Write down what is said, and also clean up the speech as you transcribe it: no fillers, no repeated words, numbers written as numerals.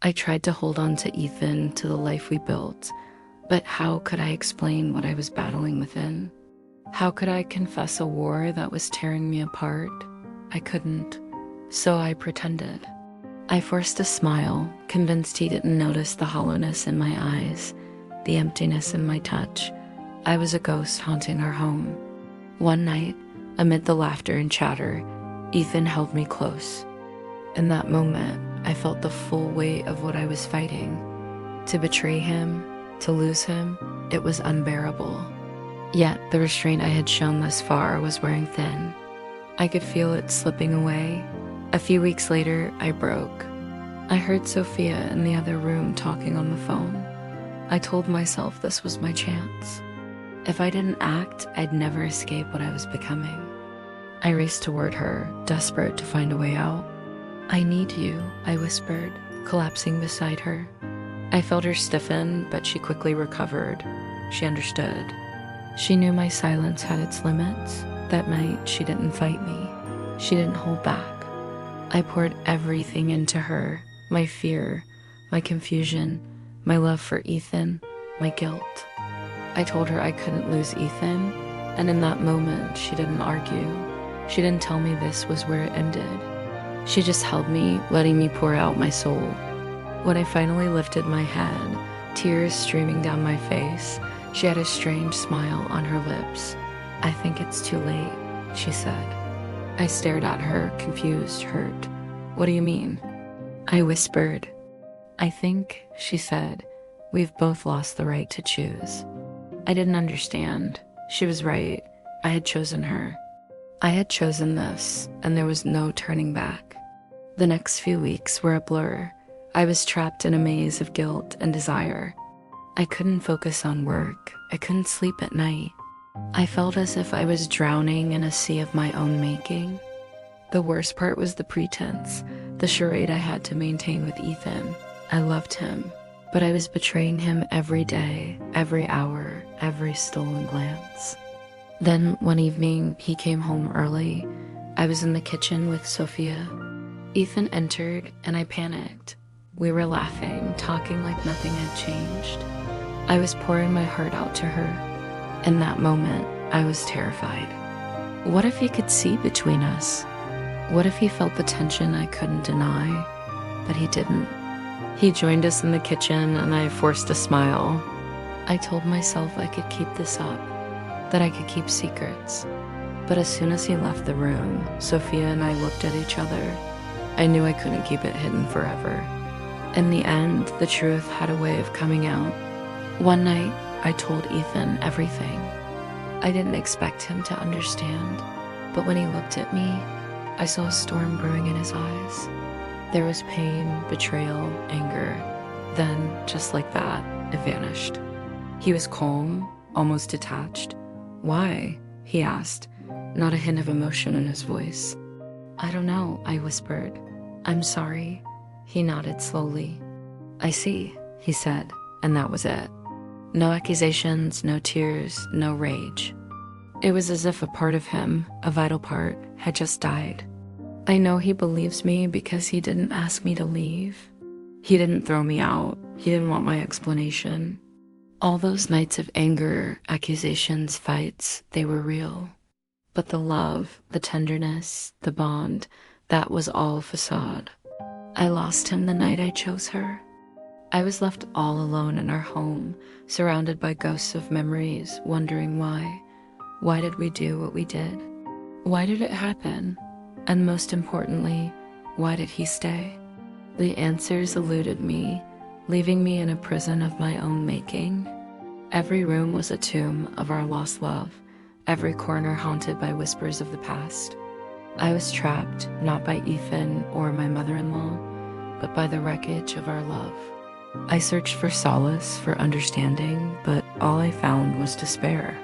I tried to hold on to Ethan, to the life we built, but how could I explain what I was battling within? How could I confess a war that was tearing me apart? I couldn't. So I pretended. I forced a smile, convinced he didn't notice the hollowness in my eyes, the emptiness in my touch. I was a ghost haunting our home. One night, amid the laughter and chatter, Ethan held me close. In that moment, I felt the full weight of what I was fighting. To betray him, to lose him, it was unbearable. Yet the restraint I had shown thus far was wearing thin. I could feel it slipping away. A few weeks later, I broke. I heard Sophia in the other room talking on the phone. I told myself this was my chance. If I didn't act, I'd never escape what I was becoming. I raced toward her, desperate to find a way out. "I need you," I whispered, collapsing beside her. I felt her stiffen, but she quickly recovered. She understood. She knew my silence had its limits. That night, she didn't fight me. She didn't hold back. I poured everything into her, my fear, my confusion, my love for Ethan, my guilt. I told her I couldn't lose Ethan, and in that moment, she didn't argue. She didn't tell me this was where it ended. She just held me, letting me pour out my soul. When I finally lifted my head, tears streaming down my face, she had a strange smile on her lips. "I think it's too late," she said. I stared at her, confused, hurt. "What do you mean?" I whispered. "I think," she said, "we've both lost the right to choose." I didn't understand. She was right. I had chosen her. I had chosen this, and there was no turning back. The next few weeks were a blur. I was trapped in a maze of guilt and desire. I couldn't focus on work. I couldn't sleep at night. I felt as if I was drowning in a sea of my own making. The worst part was the pretense, the charade I had to maintain with Ethan. I loved him, but I was betraying him every day, every hour, every stolen glance. Then one evening, he came home early. I was in the kitchen with Sophia. Ethan entered, and I panicked. We were laughing, talking like nothing had changed. I was pouring my heart out to her. In that moment, I was terrified. What if he could see between us? What if he felt the tension I couldn't deny? But he didn't. He joined us in the kitchen, and I forced a smile. I told myself I could keep this up, that I could keep secrets. But as soon as he left the room, Sophia and I looked at each other. I knew I couldn't keep it hidden forever. In the end, the truth had a way of coming out. One night, I told Ethan everything. I didn't expect him to understand, but when he looked at me, I saw a storm brewing in his eyes. There was pain, betrayal, anger. Then, just like that, it vanished. He was calm, almost detached. "Why?" he asked, not a hint of emotion in his voice. "I don't know," I whispered. "I'm sorry." He nodded slowly. "I see," he said, and that was it. No accusations, no tears, no rage. It was as if a part of him, a vital part, had just died. I know he believes me because he didn't ask me to leave. He didn't throw me out. He didn't want my explanation. All those nights of anger, accusations, fights, they were real. But the love, the tenderness, the bond, that was all facade. I lost him the night I chose her. I was left all alone in our home, surrounded by ghosts of memories, wondering why. Why did we do what we did? Why did it happen? And most importantly, why did he stay? The answers eluded me, leaving me in a prison of my own making. Every room was a tomb of our lost love, every corner haunted by whispers of the past. I was trapped, not by Ethan or my mother-in-law, but by the wreckage of our love. I searched for solace, for understanding, but all I found was despair.